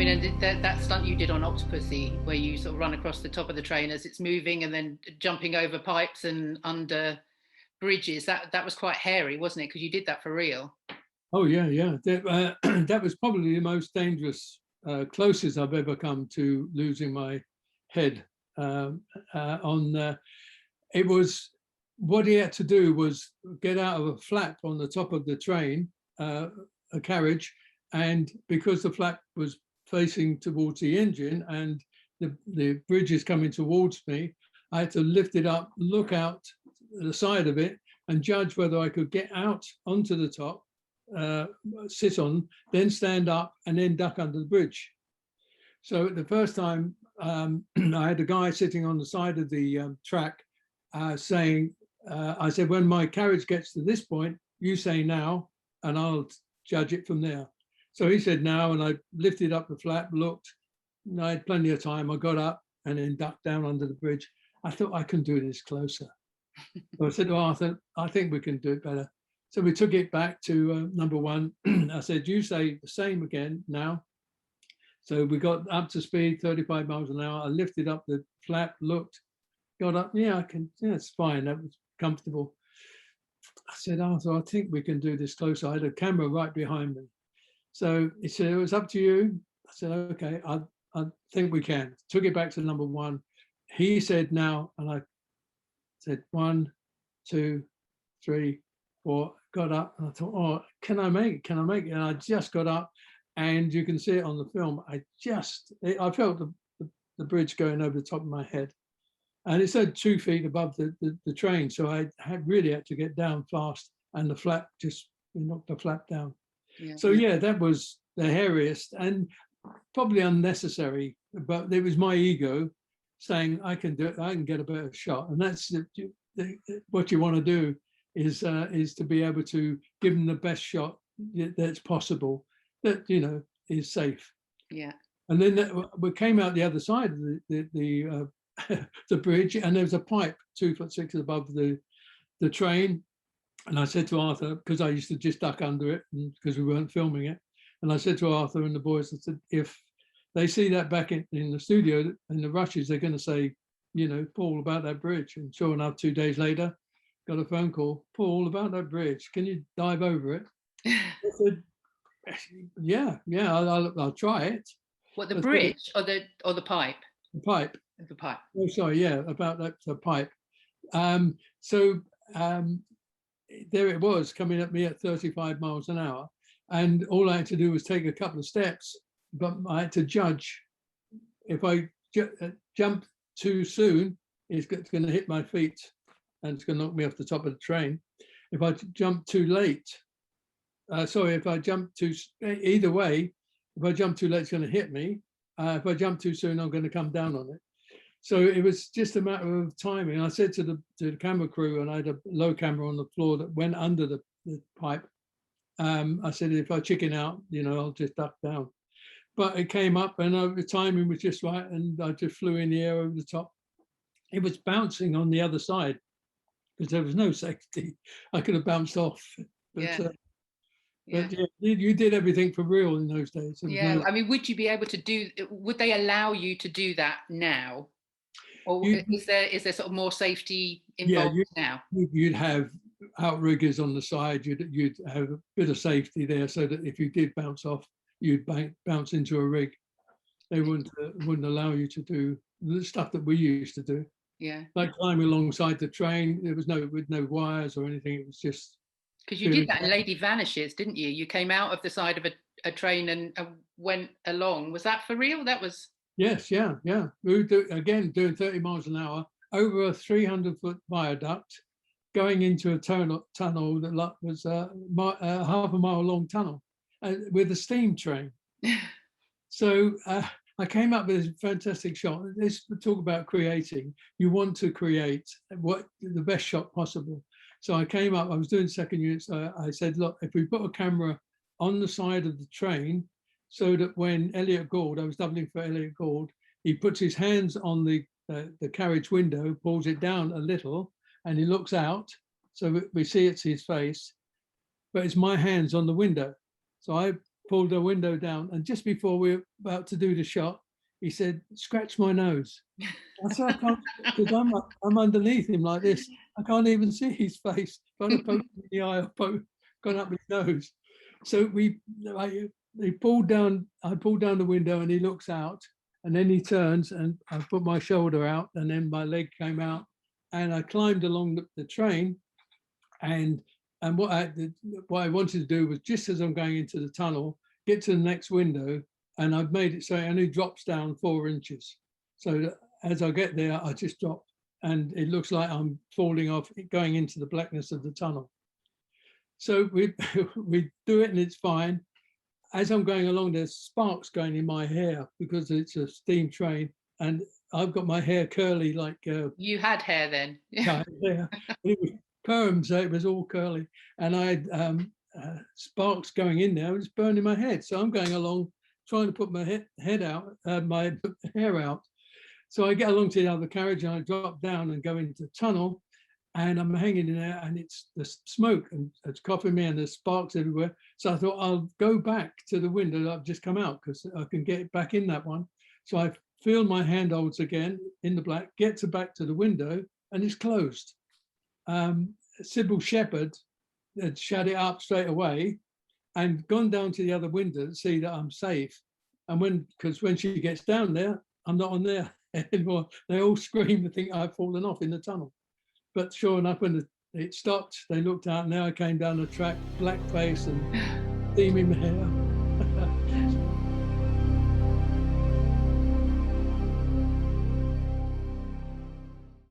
mean, and that stunt you did on Octopussy, where you sort of run across the top of the train as it's moving and then jumping over pipes and under bridges, that was quite hairy, wasn't it? Because you did that for real. Oh yeah, yeah. That was probably the most dangerous, closest I've ever come to losing my head. It was, what he had to do was get out of a flap on the top of the train, a carriage, and because the flap was facing towards the engine and the bridge is coming towards me, I had to lift it up, look out the side of it, and judge whether I could get out onto the top, sit on, then stand up, and then duck under the bridge. So the first time, I had a guy sitting on the side of the track saying, I said, when my carriage gets to this point, you say now, and I'll judge it from there. So he said now, and I lifted up the flap, looked, and I had plenty of time. I got up and then ducked down under the bridge. I thought I can do this closer. So I said to Arthur, I think we can do it better. So we took it back to number one. I said, you say the same again now. So we got up to speed, 35 miles an hour. I lifted up the flap, looked, got up. Yeah, I can. Yeah, it's fine. That was comfortable. I said, Arthur, I think we can do this closer. I had a camera right behind me. So he said, it was up to you. I said, okay, I think we can. Took it back to number one. He said now, and I said 1, 2, 3, 4. Got up, and I thought, oh, can I make it? Can I make it? And I just got up, and you can see it on the film. I felt the bridge going over the top of my head, and it said 2 feet above the train. So I really had to get down fast, and the flap just knocked the flap down. Yeah. So yeah, that was the hairiest and probably unnecessary, but it was my ego saying I can do it. I can get a better shot, and that's what you want to do is to be able to give them the best shot that's possible, that is safe. Yeah. And then we came out the other side of the the bridge, and there was a pipe 2'6" above the train. And I said to Arthur, because I used to just duck under it because we weren't filming it, and I said to Arthur and the boys, I said, if they see that back in the studio in the rushes, they're going to say, Paul, about that bridge. And sure enough, 2 days later, got a phone call, Paul, about that bridge. Can you dive over it? I said, yeah, I'll try it. What, the bridge or the pipe? The pipe. The pipe. Oh, sorry, yeah, about that the pipe. There it was coming at me at 35 miles an hour, and all I had to do was take a couple of steps, but I had to judge if I jump too soon, it's going to hit my feet and it's going to knock me off the top of the train. If I jump too late, if I jump too, either way, if I jump too late, it's going to hit me. If I jump too soon, I'm going to come down on it. So it was just a matter of timing. I said to the camera crew, and I had a low camera on the floor that went under the pipe. I said, if I chicken out, I'll just duck down. But it came up, and the timing was just right, and I just flew in the air over the top. It was bouncing on the other side because there was no safety. I could have bounced off. But, yeah. But yeah, you did everything for real in those days. Yeah, I mean, would you be able to would they allow you to do that now? Or is there sort of more safety involved now? You'd have outriggers on the side, you'd have a bit of safety there so that if you did bounce off, you'd bounce into a rig. They wouldn't allow you to do the stuff that we used to do. Yeah. Like climbing alongside the train, there was with no wires or anything, it was just... Because you did that in Lady Vanishes, didn't you? You came out of the side of a train and went along. Was that for real? That was... Yes, yeah. We were doing 30 miles an hour over a 300-foot viaduct, going into a tunnel that was half a mile long tunnel with a steam train. So I came up with this fantastic shot. Let's talk about creating. You want to create the best shot possible. So I came up, I was doing second unit, so I said, look, if we put a camera on the side of the train, so that when Elliot Gould, I was doubling for Elliot Gould, he puts his hands on the carriage window, pulls it down a little, and he looks out, so we see it's his face, but it's my hands on the window. So I pulled the window down, and just before we were about to do the shot, he said, "Scratch my nose." I said, "I can't," because I'm underneath him like this. I can't even see his face. If I'd have poked him in the eye, I've gone up his nose. So I pulled down the window, and he looks out, and then he turns, and I put my shoulder out, and then my leg came out, and I climbed along the train, and what I wanted to do was, just as I'm going into the tunnel, get to the next window, and I've made it so it only drops down 4 inches. So that as I get there, I just drop, and it looks like I'm falling off, going into the blackness of the tunnel. So we we do it, and it's fine. As I'm going along, there's sparks going in my hair because it's a steam train, and I've got my hair curly like. You had hair then. Yeah, it was perm, so it was all curly, and I had sparks going in there. It was burning my head, so I'm going along trying to put my head out, my hair out. So I get along to the other carriage, and I drop down and go into the tunnel, and I'm hanging in there, and it's the smoke, and it's coughing me, and there's sparks everywhere. So I thought I'll go back to the window that I've just come out, because I can get back in that one. So I feel my handholds again in the black, get back to the window, and it's closed. Sybil Shepherd had shut it up straight away and gone down to the other window to see that I'm safe. And because when she gets down there, I'm not on there anymore. They all scream and think I've fallen off in the tunnel. But sure enough, when it stopped, they looked out, and now I came down the track, black face and steaming hair.